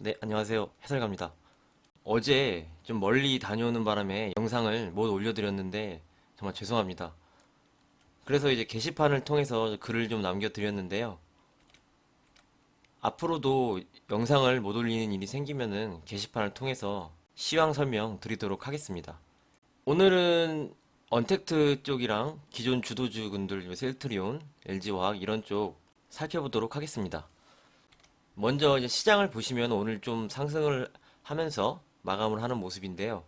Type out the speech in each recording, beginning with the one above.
네, 안녕하세요. 해설가입니다. 어제 좀 멀리 다녀오는 바람에 영상을 못 올려드렸는데 정말 죄송합니다. 그래서 이제 게시판을 통해서 글을 좀 남겨드렸는데요. 앞으로도 영상을 못 올리는 일이 생기면은 게시판을 통해서 시황 설명 드리도록 하겠습니다. 오늘은 언택트 쪽이랑 기존 주도주군들, 셀트리온, LG화학 이런 쪽 살펴보도록 하겠습니다. 먼저 이제 시장을 보시면 오늘 좀 상승을 하면서 마감을 하는 모습인데요.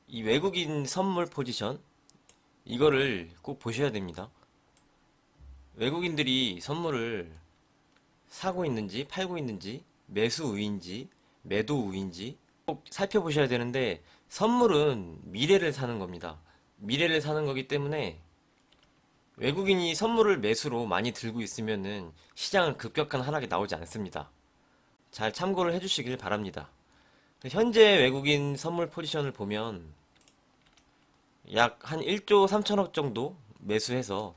이 외국인 선물 포지션 이거를 꼭 보셔야 됩니다. 외국인들이 선물을 사고 있는지 팔고 있는지 매수 우위인지 매도 우위인지 꼭 살펴보셔야 되는데 선물은 미래를 사는 겁니다. 미래를 사는 거기 때문에 외국인이 선물을 매수로 많이 들고 있으면은 시장은 급격한 하락이 나오지 않습니다. 잘 참고를 해주시길 바랍니다. 현재 외국인 선물 포지션을 보면 약 한 1조 3천억 정도 매수해서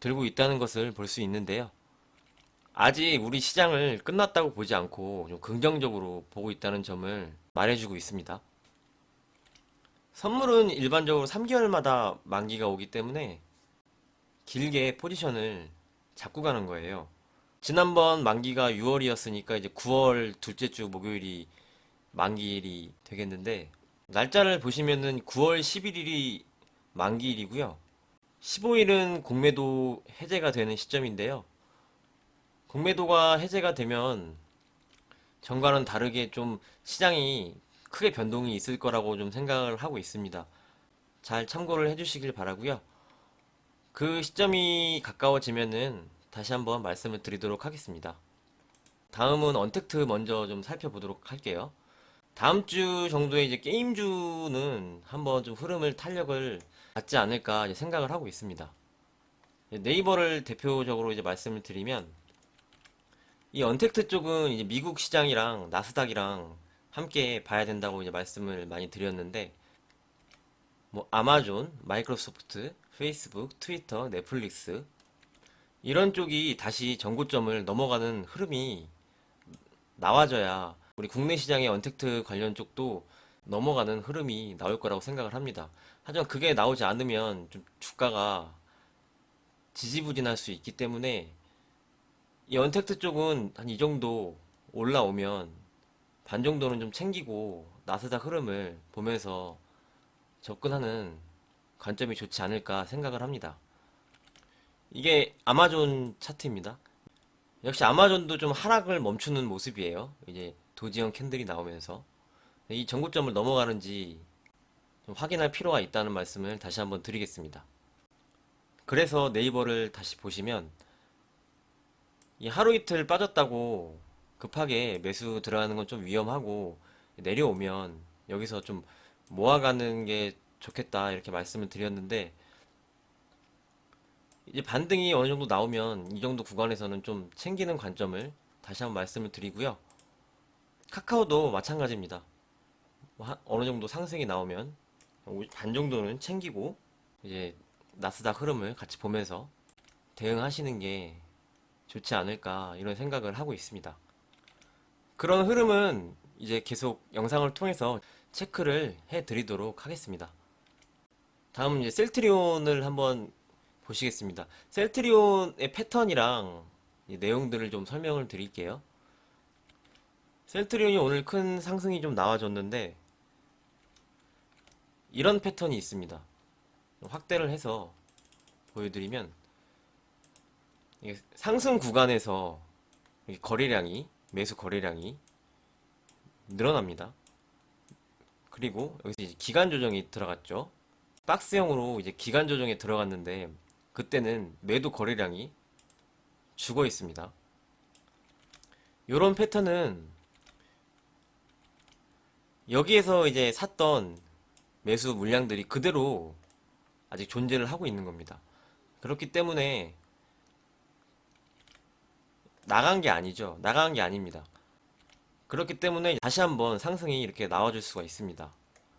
들고 있다는 것을 볼 수 있는데요. 아직 우리 시장을 끝났다고 보지 않고 좀 긍정적으로 보고 있다는 점을 말해주고 있습니다. 선물은 일반적으로 3개월마다 만기가 오기 때문에 길게 포지션을 잡고 가는 거예요. 지난번 만기가 6월이었으니까 이제 9월 둘째 주 목요일이 만기일이 되겠는데 날짜를 보시면은 9월 11일이 만기일이고요. 15일은 공매도 해제가 되는 시점인데요. 공매도가 해제가 되면 전과는 다르게 좀 시장이 크게 변동이 있을 거라고 좀 생각을 하고 있습니다. 잘 참고를 해주시길 바라고요. 그 시점이 가까워지면은 다시 한번 말씀을 드리도록 하겠습니다. 다음은 언택트 먼저 좀 살펴보도록 할게요. 다음 주 정도에 이제 게임주는 한번 좀 흐름을 탄력을 받지 않을까 이제 생각을 하고 있습니다. 네이버를 대표적으로 이제 말씀을 드리면 이 언택트 쪽은 이제 미국 시장이랑 나스닥이랑 함께 봐야 된다고 이제 말씀을 많이 드렸는데 뭐 아마존, 마이크로소프트, 페이스북, 트위터, 넷플릭스 이런 쪽이 다시 전고점을 넘어가는 흐름이 나와줘야 우리 국내 시장의 언택트 관련 쪽도 넘어가는 흐름이 나올 거라고 생각을 합니다. 하지만 그게 나오지 않으면 좀 주가가 지지부진할 수 있기 때문에 이 언택트 쪽은 한 이 정도 올라오면 반 정도는 좀 챙기고 나스닥 흐름을 보면서 접근하는 관점이 좋지 않을까 생각을 합니다. 이게 아마존 차트입니다. 역시 아마존도 좀 하락을 멈추는 모습이에요. 이제 도지형 캔들이 나오면서 이 전고점을 넘어가는지 좀 확인할 필요가 있다는 말씀을 다시 한번 드리겠습니다. 그래서 네이버를 다시 보시면 이 하루 이틀 빠졌다고 급하게 매수 들어가는 건 좀 위험하고 내려오면 여기서 좀 모아가는 게 좋겠다 이렇게 말씀을 드렸는데 이제 반등이 어느 정도 나오면 이 정도 구간에서는 좀 챙기는 관점을 다시 한번 말씀을 드리고요. 카카오도 마찬가지입니다. 어느 정도 상승이 나오면 반 정도는 챙기고 이제 나스닥 흐름을 같이 보면서 대응하시는 게 좋지 않을까 이런 생각을 하고 있습니다. 그런 흐름은 이제 계속 영상을 통해서 체크를 해 드리도록 하겠습니다. 다음 이제 셀트리온을 한번 보시겠습니다. 셀트리온의 패턴이랑 이 내용들을 좀 설명을 드릴게요. 셀트리온이 오늘 큰 상승이 좀 나와줬는데 이런 패턴이 있습니다. 확대를 해서 보여드리면 이게 상승 구간에서 거래량이 매수 거래량이 늘어납니다. 그리고 여기서 이제 기간 조정이 들어갔죠. 박스형으로 이제 기간 조정에 들어갔는데 그때는 매도 거래량이 죽어 있습니다. 이런 패턴은 여기에서 이제 샀던 매수 물량들이 그대로 아직 존재를 하고 있는 겁니다. 그렇기 때문에 나간 게 아니죠. 나간 게 아닙니다. 그렇기 때문에 다시 한번 상승이 이렇게 나와줄 수가 있습니다.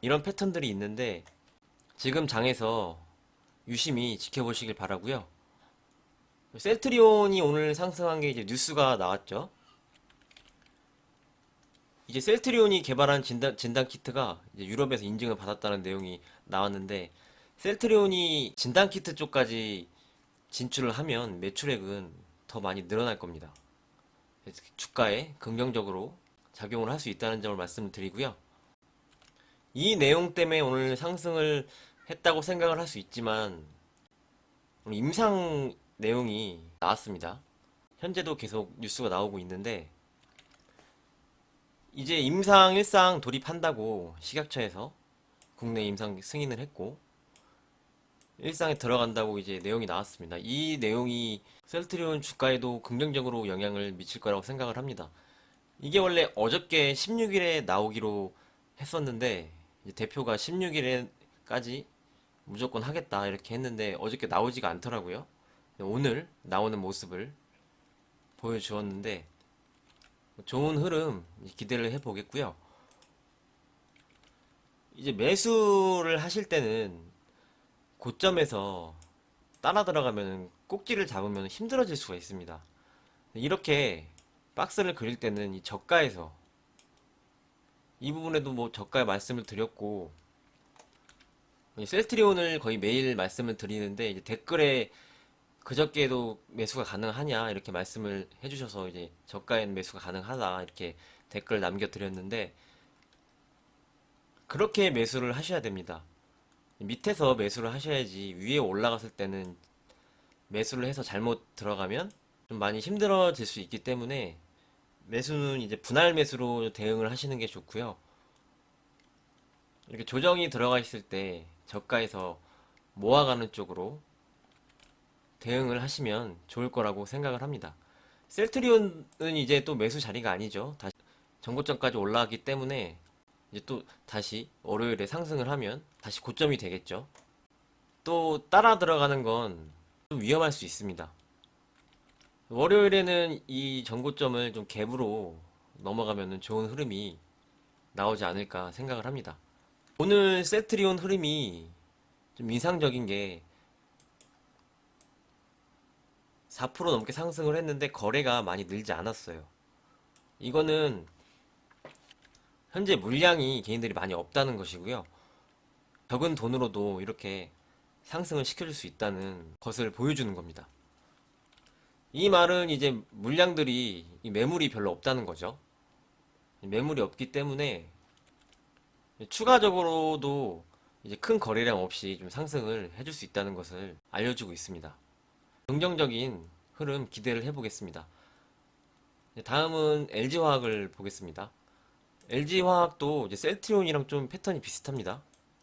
이런 패턴들이 있는데 지금 장에서 유심히 지켜보시길 바라고요. 셀트리온이 오늘 상승한 게 이제 뉴스가 나왔죠. 이제 셀트리온이 개발한 진단 키트가 이제 유럽에서 인증을 받았다는 내용이 나왔는데, 셀트리온이 진단 키트 쪽까지 진출을 하면 매출액은 더 많이 늘어날 겁니다. 주가에 긍정적으로 작용을 할 수 있다는 점을 말씀드리고요. 이 내용 때문에 오늘 상승을 했다고 생각을 할 수 있지만, 오늘 임상 내용이 나왔습니다. 현재도 계속 뉴스가 나오고 있는데, 이제 임상 1상 돌입한다고 식약처에서 국내 임상 승인을 했고, 1상에 들어간다고 이제 내용이 나왔습니다. 이 내용이 셀트리온 주가에도 긍정적으로 영향을 미칠 거라고 생각을 합니다. 이게 원래 어저께 16일에 나오기로 했었는데, 이제 대표가 16일에까지 무조건 하겠다 이렇게 했는데 어저께 나오지가 않더라고요. 오늘 나오는 모습을 보여주었는데, 좋은 흐름 기대를 해보겠고요. 이제 매수를 하실 때는 고점에서 따라 들어가면 꼭지를 잡으면 힘들어질 수가 있습니다. 이렇게 박스를 그릴 때는 이 저가에서, 이 부분에도 뭐 저가 말씀을 드렸고, 셀트리온을 거의 매일 말씀을 드리는데, 이제 댓글에 그저께도 매수가 가능하냐 이렇게 말씀을 해주셔서 이제 저가엔 매수가 가능하다 이렇게 댓글 남겨드렸는데, 그렇게 매수를 하셔야 됩니다. 밑에서 매수를 하셔야지 위에 올라갔을 때는 매수를 해서 잘못 들어가면 좀 많이 힘들어질 수 있기 때문에, 매수는 이제 분할 매수로 대응을 하시는 게 좋고요. 이렇게 조정이 들어가 있을 때 저가에서 모아가는 쪽으로 대응을 하시면 좋을 거라고 생각을 합니다. 셀트리온은 이제 또 매수 자리가 아니죠. 다시 전고점까지 올라왔기 때문에 이제 또 다시 월요일에 상승을 하면 다시 고점이 되겠죠. 또 따라 들어가는 건 좀 위험할 수 있습니다. 월요일에는 이 전고점을 좀 갭으로 넘어가면 좋은 흐름이 나오지 않을까 생각을 합니다. 오늘 셀트리온 흐름이 좀 인상적인 게 4% 넘게 상승을 했는데 거래가 많이 늘지 않았어요. 이거는 현재 물량이 개인들이 많이 없다는 것이고요. 적은 돈으로도 이렇게 상승을 시켜줄 수 있다는 것을 보여주는 겁니다. 이 말은 이제 물량들이, 이 매물이 별로 없다는 거죠. 매물이 없기 때문에 추가적으로도 이제 큰 거래량 없이 좀 상승을 해줄 수 있다는 것을 알려주고 있습니다. 긍정적인 흐름 기대를 해보겠습니다. 다음은 LG화학을 보겠습니다. LG화학도 이제 셀트리온이랑 좀 패턴이 비슷합니다.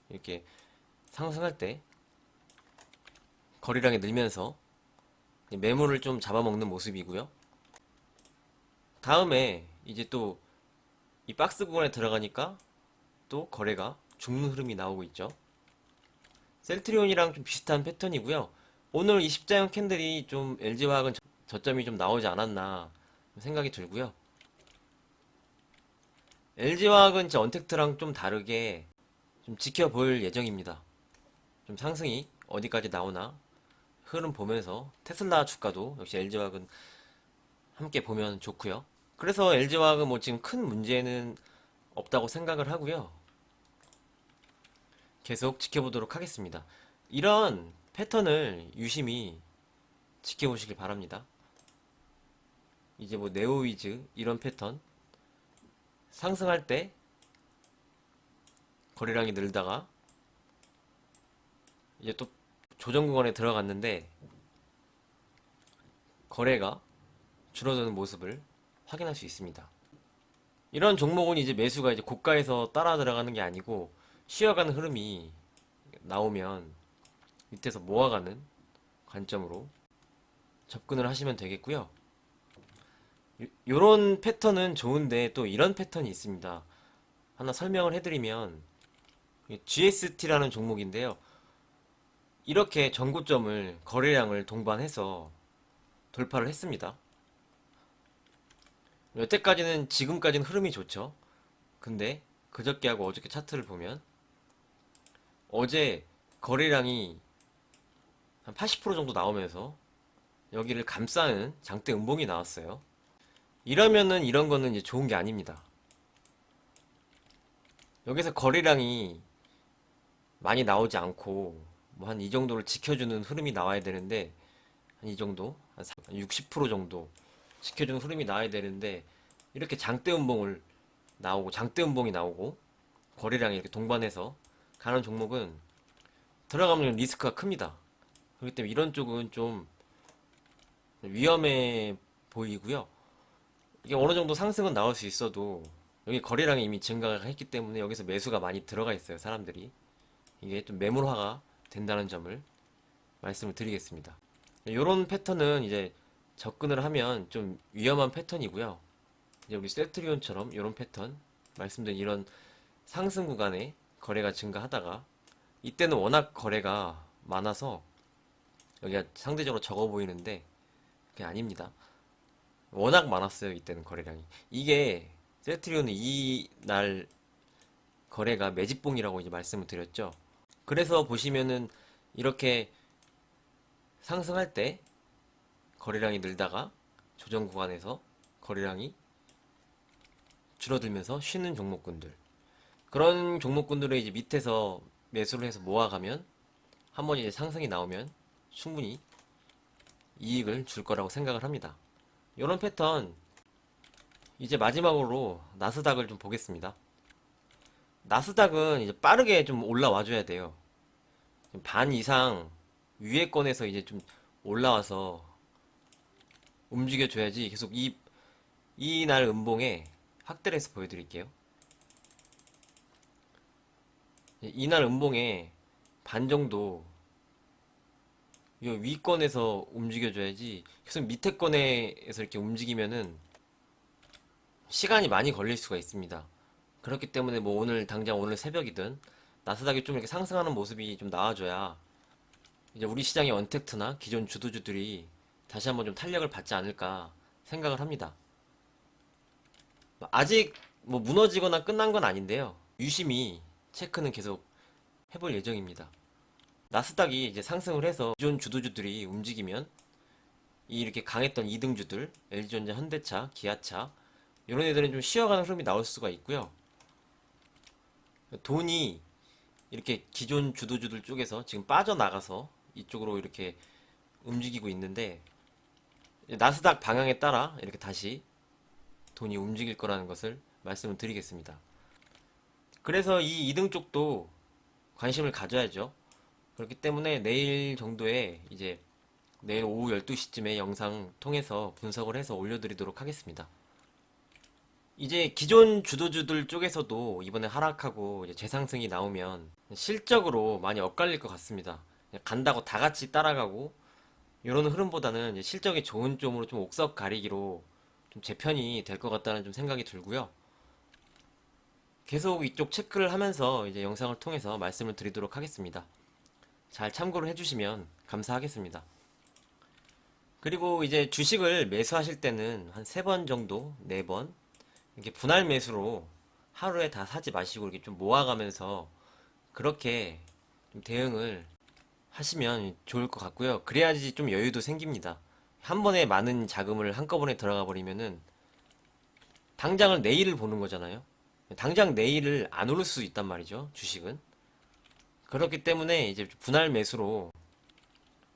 이렇게 상승할 때 거래량이 늘면서 매물을 좀 잡아먹는 모습이고요. 다음에 이제 또 이 박스 구간에 들어가니까 또 거래가 죽는 흐름이 나오고 있죠. 셀트리온이랑 좀 비슷한 패턴이고요. 오늘 이 십자형 캔들이 좀 LG화학은 저점이 좀 나오지 않았나 생각이 들고요. LG화학은 언택트랑 좀 다르게 좀 지켜볼 예정입니다. 좀 상승이 어디까지 나오나 흐름 보면서, 테슬라 주가도 역시 LG화학은 함께 보면 좋고요. 그래서 LG화학은 뭐 지금 큰 문제는 없다고 생각을 하고요. 계속 지켜보도록 하겠습니다. 이런 패턴을 유심히 지켜보시길 바랍니다. 이제 뭐 네오위즈 이런 패턴, 상승할 때 거래량이 늘다가 이제 또 조정 구간에 들어갔는데 거래가 줄어드는 모습을 확인할 수 있습니다. 이런 종목은 이제 매수가 이제 고가에서 따라 들어가는 게 아니고 쉬어가는 흐름이 나오면 밑에서 모아가는 관점으로 접근을 하시면 되겠고요. 요런 패턴은 좋은데 또 이런 패턴이 있습니다. 하나 설명을 해드리면, GST라는 종목인데요. 이렇게 전고점을, 거래량을 동반해서 돌파를 했습니다. 여태까지는, 지금까지는 흐름이 좋죠. 근데 그저께하고 어저께 차트를 보면 어제 거래량이 한 80% 정도 나오면서 여기를 감싸는 장대 음봉이 나왔어요. 이러면은 이런 거는 이제 좋은 게 아닙니다. 여기서 거래량이 많이 나오지 않고 뭐 한 이 정도를 지켜주는 흐름이 나와야 되는데 한 이 정도 한 60% 정도 지켜주는 흐름이 나와야 되는데 이렇게 장대 음봉이 나오고 거래량이 이렇게 동반해서 가는 종목은 들어가면 리스크가 큽니다. 그렇기 때문에 이런 쪽은 좀 위험해 보이고요. 이게 어느 정도 상승은 나올 수 있어도 여기 거래량이 이미 증가가 했기 때문에 여기서 매수가 많이 들어가 있어요, 사람들이. 이게 좀 매물화가 된다는 점을 말씀을 드리겠습니다. 이런 패턴은 이제 접근을 하면 좀 위험한 패턴이고요. 이제 우리 셀트리온처럼 이런 패턴, 말씀드린 이런 상승 구간에 거래가 증가하다가 이때는 워낙 거래가 많아서 여기가 상대적으로 적어 보이는데 그게 아닙니다. 워낙 많았어요, 이때는 거래량이. 이게 셀트리온은 이 날 거래가 매집봉이라고 이제 말씀을 드렸죠. 그래서 보시면은 이렇게 상승할 때 거래량이 늘다가 조정 구간에서 거래량이 줄어들면서 쉬는 종목군들, 그런 종목군들을 이제 밑에서 매수를 해서 모아가면 한번 이제 상승이 나오면 충분히 이익을 줄 거라고 생각을 합니다. 이런 패턴. 이제 마지막으로 나스닥을 좀 보겠습니다. 나스닥은 이제 빠르게 좀 올라와 줘야 돼요. 반 이상 위에권에서 이제 좀 올라와서 움직여 줘야지. 계속 이 날 음봉에 확대를 해서 보여드릴게요. 이날 음봉에 반 정도 이 위권에서 움직여줘야지. 계속 밑에 권에서 이렇게 움직이면은 시간이 많이 걸릴 수가 있습니다. 그렇기 때문에 뭐 오늘 새벽이든 나스닥이 좀 이렇게 상승하는 모습이 좀 나와줘야 이제 우리 시장의 언택트나 기존 주도주들이 다시 한번 좀 탄력을 받지 않을까 생각을 합니다. 아직 뭐 무너지거나 끝난 건 아닌데요. 유심히 체크는 계속 해볼 예정입니다. 나스닥이 이제 상승을 해서 기존 주도주들이 움직이면 이렇게 강했던 2등주들, LG전자, 현대차, 기아차 이런 애들은 좀 쉬어가는 흐름이 나올 수가 있고요. 돈이 이렇게 기존 주도주들 쪽에서 지금 빠져나가서 이쪽으로 이렇게 움직이고 있는데 나스닥 방향에 따라 이렇게 다시 돈이 움직일 거라는 것을 말씀을 드리겠습니다. 그래서 이 2등 쪽도 관심을 가져야죠. 그렇기 때문에 내일 정도에 이제 내일 오후 12시쯤에 영상 통해서 분석을 해서 올려드리도록 하겠습니다. 이제 기존 주도주들 쪽에서도 이번에 하락하고 이제 재상승이 나오면 실적으로 많이 엇갈릴 것 같습니다. 그냥 간다고 다 같이 따라가고 이런 흐름보다는 이제 실적이 좋은 쪽으로 좀 옥석 가리기로 좀 제 편이 될 것 같다는 좀 생각이 들고요. 계속 이쪽 체크를 하면서 이제 영상을 통해서 말씀을 드리도록 하겠습니다. 잘 참고를 해주시면 감사하겠습니다. 그리고 이제 주식을 매수하실 때는 한 3번 정도, 4번 이렇게 분할 매수로 하루에 다 사지 마시고 이렇게 좀 모아가면서 그렇게 좀 대응을 하시면 좋을 것 같고요. 그래야지 좀 여유도 생깁니다. 한 번에 많은 자금을 한꺼번에 들어가 버리면은 당장을 내일을 보는 거잖아요. 당장 내일을 안 오를 수 있단 말이죠, 주식은. 그렇기 때문에 이제 분할 매수로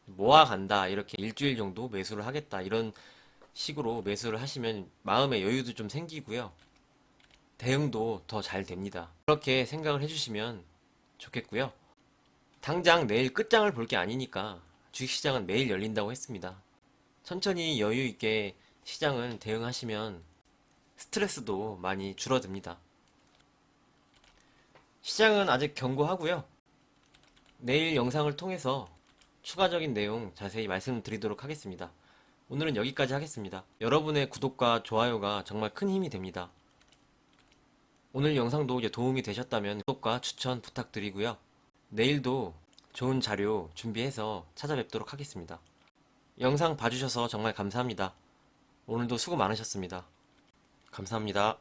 모아간다, 이렇게 일주일 정도 매수를 하겠다, 이런 식으로 매수를 하시면 마음의 여유도 좀 생기고요. 대응도 더 잘 됩니다. 그렇게 생각을 해주시면 좋겠고요. 당장 내일 끝장을 볼 게 아니니까 주식시장은 매일 열린다고 했습니다. 천천히 여유 있게 시장을 대응하시면 스트레스도 많이 줄어듭니다. 시장은 아직 견고하고요. 내일 영상을 통해서 추가적인 내용 자세히 말씀드리도록 하겠습니다. 오늘은 여기까지 하겠습니다. 여러분의 구독과 좋아요가 정말 큰 힘이 됩니다. 오늘 영상도 이제 도움이 되셨다면 구독과 추천 부탁드리고요. 내일도 좋은 자료 준비해서 찾아뵙도록 하겠습니다. 영상 봐주셔서 정말 감사합니다. 오늘도 수고 많으셨습니다. 감사합니다.